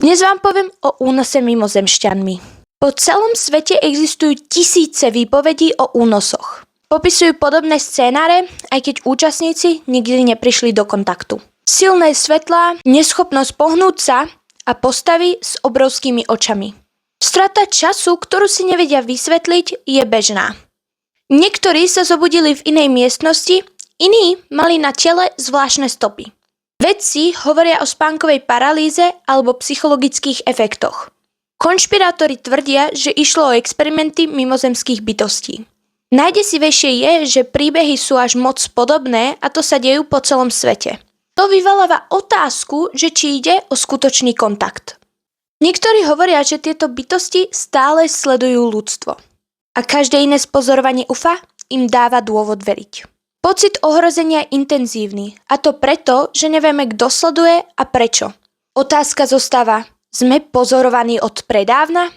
Dnes vám poviem o únose mimozemšťanmi. Po celom svete existujú tisíce výpovedí o únosoch. Popisujú podobné scénáre, aj keď účastníci nikdy neprišli do kontaktu. Silné svetlá, neschopnosť pohnúť sa a postavy s obrovskými očami. Strata času, ktorú si nevedia vysvetliť, je bežná. Niektorí sa zobudili v inej miestnosti, iní mali na tele zvláštne stopy. Vedci hovoria o spánkovej paralýze alebo psychologických efektoch. Konšpirátori tvrdia, že išlo o experimenty mimozemských bytostí. Najdesivejšie je, že príbehy sú až moc podobné a to sa dejú po celom svete. To vyvoláva otázku, že či ide o skutočný kontakt. Niektorí hovoria, že tieto bytosti stále sledujú ľudstvo. A každé iné spozorovanie UFA im dáva dôvod veriť. Pocit ohrozenia je intenzívny, a to preto, že nevieme, kto sleduje a prečo. Otázka zostáva, sme pozorovaní od predávna?